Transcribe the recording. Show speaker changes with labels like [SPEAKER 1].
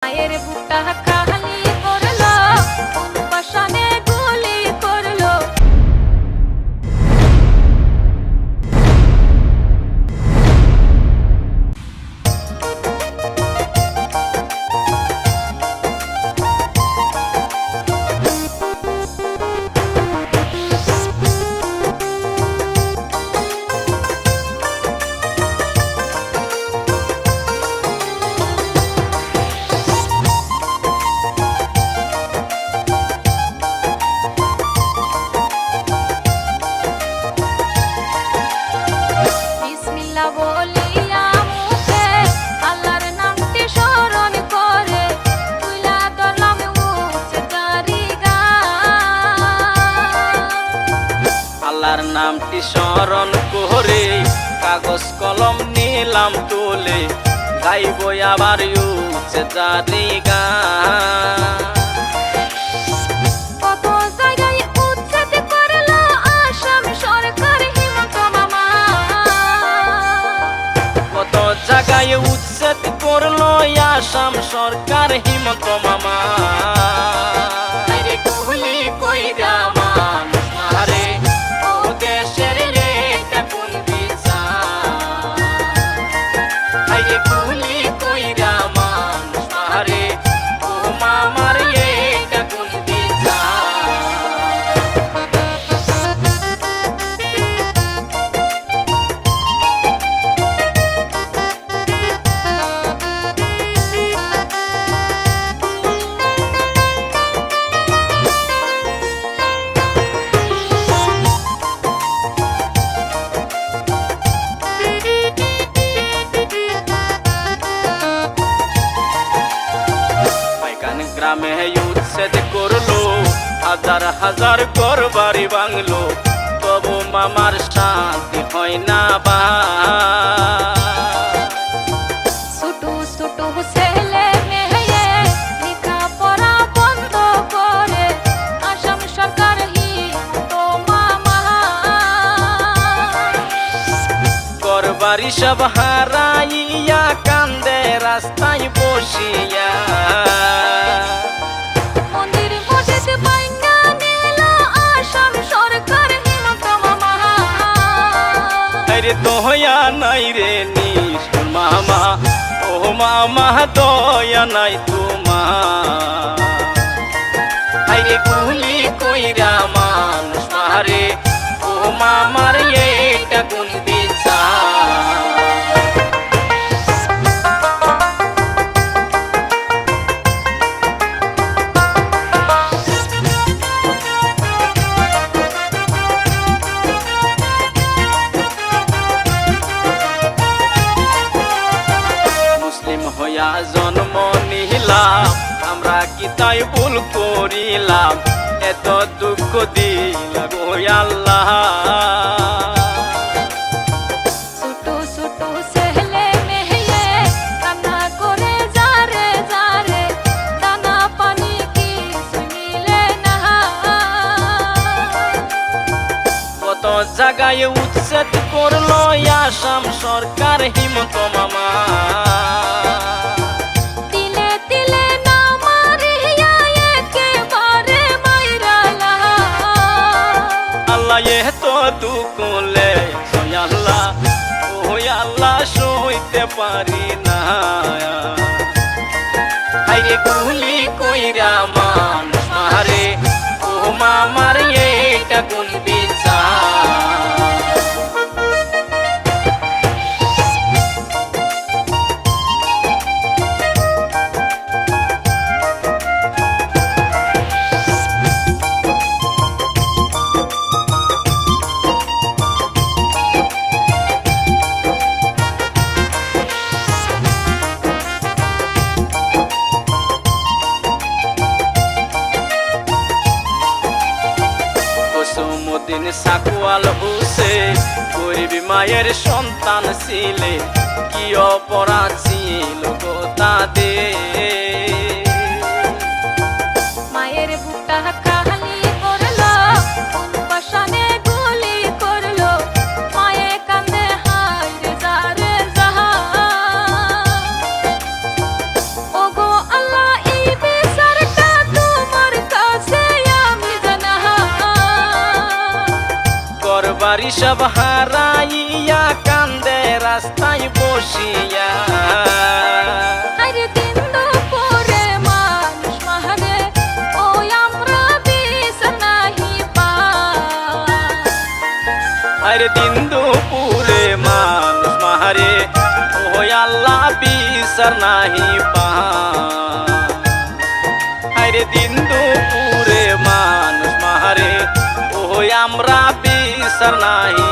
[SPEAKER 1] মায়ের বুকটা খালি করলো, কোন পাশানে গুলি করলো। বিসমিল্লাহ বলিয়া মুখে আল্লাহর নামটি স্মরণ করে তুইলা ধরলাম উচ্চ তারিগা।
[SPEAKER 2] আল্লাহর নামটি স্মরণ করে কাগজ কলম নিলাম তুলে গাইব আবার উচ্চে জারি গান।
[SPEAKER 1] কত জায়গায় উচ্ছেদ করলো আসাম সরকার হিমন্ত মামা।
[SPEAKER 2] কত জায়গায় উচ্ছেদ করলো আসাম সরকার হিমন্ত মামা। আরে কুহলি কইরা মানুষ মারে, ও দেশের রে এটা কোন বিচার। আরে কুহলি কইরা মানুষ মারে, ও মামার এটা কোন বিচার। গ্রামে উচ্ছেদ করলো, হাজার হাজার ঘর বাড়ি ভাঙলো, তবু মামার শান্তি হয় না বা।
[SPEAKER 1] ছোট ছোট ছেলে মেয়ে লেখাপড়া বন্ধ করে আসাম সরকার হিমন্ত মামা।
[SPEAKER 2] ঘর বাড়ি সব হারাইয়া কান্দে রাস্তায় বসিয়া।
[SPEAKER 1] মন্দির মসজিদ ভাঙা নিল আসাম সরকার হিমন্ত মামা।
[SPEAKER 2] আরে দয়া নাই রে নিষ্ঠুর মামা, ও মামা দয়া নাই তোমার। আরে কুলি কইরা মানুষ মারে, ও মামার এটা কোন বিচার। মুসলিম হইয়া জন্ম নিলাম, আমরা কি তাই ভুল করিলাম, এত দুঃখ দিলা গো আল্লাহ।
[SPEAKER 1] ছোট ছোট ছেলে মেয়ে কান্না করে যারে যারে, দানা পানি কিছু মিলে না।
[SPEAKER 2] কত জায়গায় উচ্ছেদ করলো আসাম সরকার হিমন্ত মামা।
[SPEAKER 1] তিলে তিলে না মারিয়া একেবারে মাইরালা।
[SPEAKER 2] আল্লাহ এত দুঃখ লে আল্লাহ, ও আল্লাহ সইতে পারি না। হাইরে কুলি কইরা মানুষ মারে, ও মামার এটা কোন বিচার। কুসুমুদ্দিন সাকুয়াল হোসেন গরিব মায়ের সন্তান ছিলে, কি অপরাধ ছিল গো তাদের।
[SPEAKER 1] মায়ের বুকটা খালি করলো, কোন পাশানে গুলি করলো। মায়ে কান্দে হায়রে যারে যাহা। ওগো আল্লাহ
[SPEAKER 2] সব হারাইয়া কান্দে রাস্তায় বসিয়া।
[SPEAKER 1] আরে দিন দুপুরে মানুষ মাহারে ওই আমরা বিচার নাহি পাই।
[SPEAKER 2] আরে দিন দুপুরে মানুষ মাহারে ওই আল্লাহ বিচার নাহি পায়। আরে দিন দুপুরে মানুষ মাহারে ওই আমরা বিচার নাহি